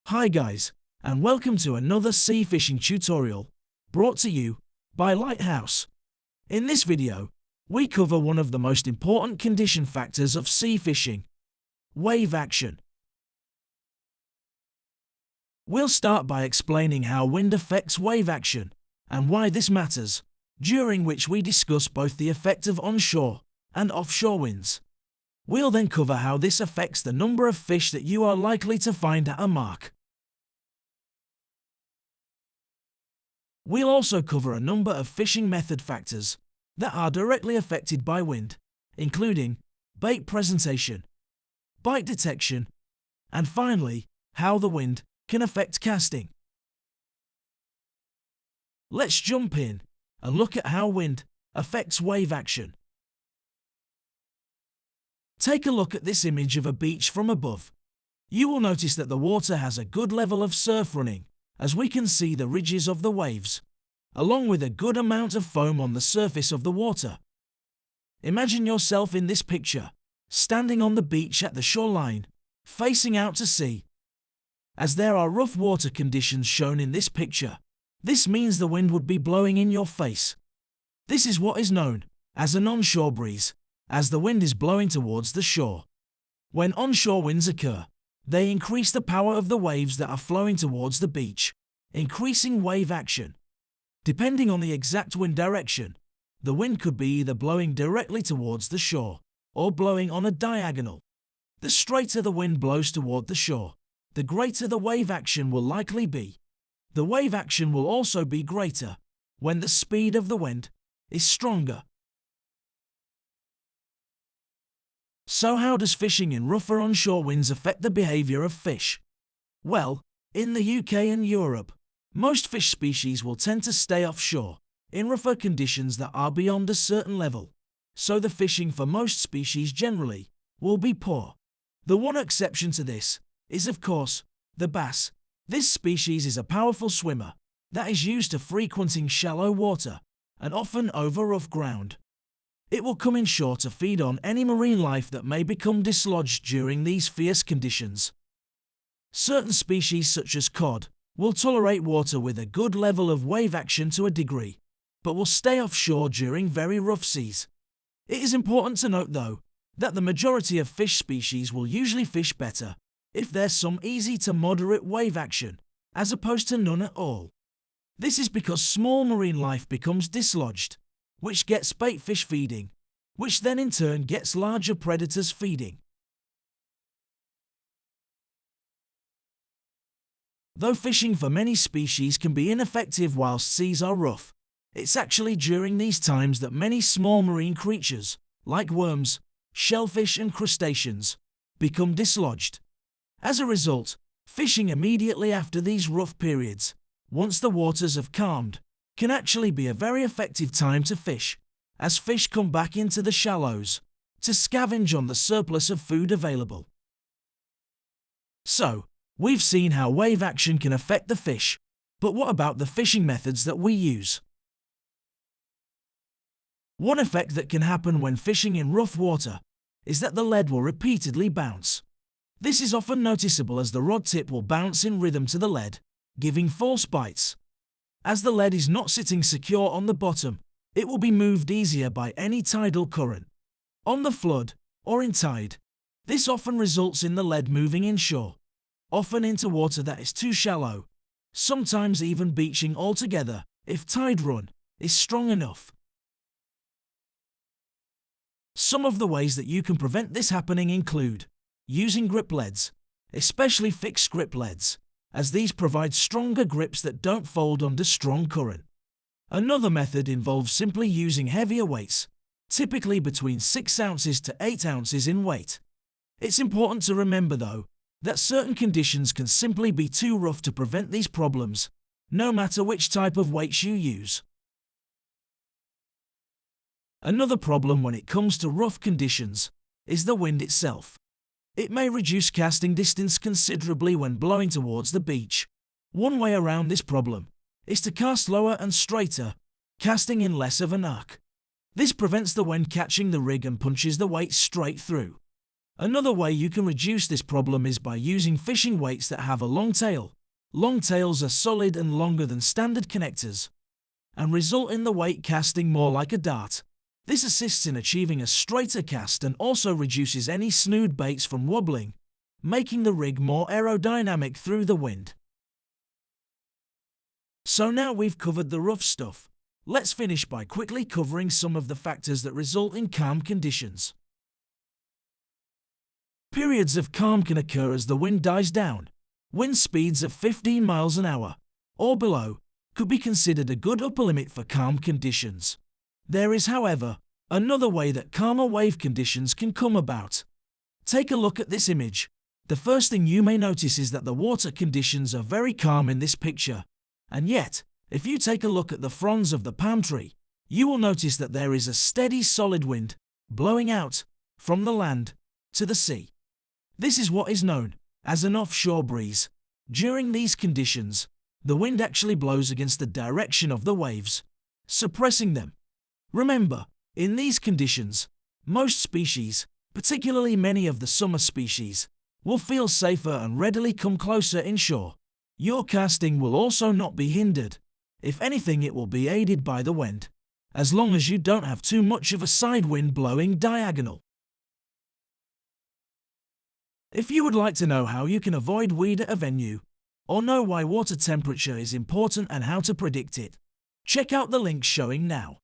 Hi guys, and welcome to another sea fishing tutorial, brought to you by Lighthouse. In this video, we cover one of the most important condition factors of sea fishing: wave action. We'll start by explaining how wind affects wave action, and why this matters, during which we discuss both the effect of onshore and offshore winds. We'll then cover how this affects the number of fish that you are likely to find at a mark. We'll also cover a number of fishing method factors that are directly affected by wind, including bait presentation, bite detection, and finally, how the wind can affect casting. Let's jump in and look at how wind affects wave action. Take a look at this image of a beach from above. You will notice that the water has a good level of surf running, as we can see the ridges of the waves, along with a good amount of foam on the surface of the water. Imagine yourself in this picture, standing on the beach at the shoreline, facing out to sea. As there are rough water conditions shown in this picture, this means the wind would be blowing in your face. This is what is known as an onshore breeze, as the wind is blowing towards the shore. When onshore winds occur, they increase the power of the waves that are flowing towards the beach, increasing wave action. Depending on the exact wind direction, the wind could be either blowing directly towards the shore or blowing on a diagonal. The straighter the wind blows toward the shore, the greater the wave action will likely be. The wave action will also be greater when the speed of the wind is stronger. So how does fishing in rougher onshore winds affect the behavior of fish? Well, in the UK and Europe, most fish species will tend to stay offshore in rougher conditions that are beyond a certain level, so the fishing for most species generally will be poor. The one exception to this is, of course, the bass. This species is a powerful swimmer that is used to frequenting shallow water and often over rough ground. It will come inshore to feed on any marine life that may become dislodged during these fierce conditions. Certain species such as cod will tolerate water with a good level of wave action to a degree, but will stay offshore during very rough seas. It is important to note though, that the majority of fish species will usually fish better if there's some easy to moderate wave action, as opposed to none at all. This is because small marine life becomes dislodged, which gets bait fish feeding, which then in turn gets larger predators feeding. Though fishing for many species can be ineffective whilst seas are rough, it's actually during these times that many small marine creatures, like worms, shellfish and crustaceans, become dislodged. As a result, fishing immediately after these rough periods, once the waters have calmed, can actually be a very effective time to fish, as fish come back into the shallows to scavenge on the surplus of food available. So, we've seen how wave action can affect the fish, but what about the fishing methods that we use? One effect that can happen when fishing in rough water is that the lead will repeatedly bounce. This is often noticeable as the rod tip will bounce in rhythm to the lead, giving false bites. As the lead is not sitting secure on the bottom, it will be moved easier by any tidal current. On the flood, or in tide, this often results in the lead moving inshore, often into water that is too shallow, sometimes even beaching altogether if tide run is strong enough. Some of the ways that you can prevent this happening include using grip leads, especially fixed grip leads, as these provide stronger grips that don't fold under strong current. Another method involves simply using heavier weights, typically between 6 ounces to 8 ounces in weight. It's important to remember though, that certain conditions can simply be too rough to prevent these problems, no matter which type of weights you use. Another problem when it comes to rough conditions is the wind itself. It may reduce casting distance considerably when blowing towards the beach. One way around this problem is to cast lower and straighter, casting in less of an arc. This prevents the wind catching the rig and punches the weight straight through. Another way you can reduce this problem is by using fishing weights that have a long tail. Long tails are solid and longer than standard connectors, and result in the weight casting more like a dart. This assists in achieving a straighter cast and also reduces any snood baits from wobbling, making the rig more aerodynamic through the wind. So now we've covered the rough stuff. Let's finish by quickly covering some of the factors that result in calm conditions. Periods of calm can occur as the wind dies down. Wind speeds of 15 miles an hour or below could be considered a good upper limit for calm conditions. There is, however, another way that calmer wave conditions can come about. Take a look at this image. The first thing you may notice is that the water conditions are very calm in this picture. And yet, if you take a look at the fronds of the palm tree, you will notice that there is a steady solid wind blowing out from the land to the sea. This is what is known as an offshore breeze. During these conditions, the wind actually blows against the direction of the waves, suppressing them. Remember, in these conditions, most species, particularly many of the summer species, will feel safer and readily come closer inshore. Your casting will also not be hindered. If anything, it will be aided by the wind, as long as you don't have too much of a side wind blowing diagonal. If you would like to know how you can avoid weed at a venue, or know why water temperature is important and how to predict it, check out the link showing now.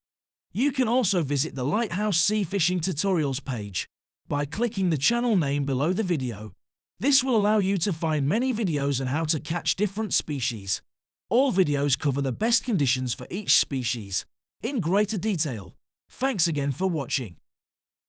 You can also visit the Lighthouse Sea Fishing Tutorials page by clicking the channel name below the video. This will allow you to find many videos on how to catch different species. All videos cover the best conditions for each species in greater detail. Thanks again for watching.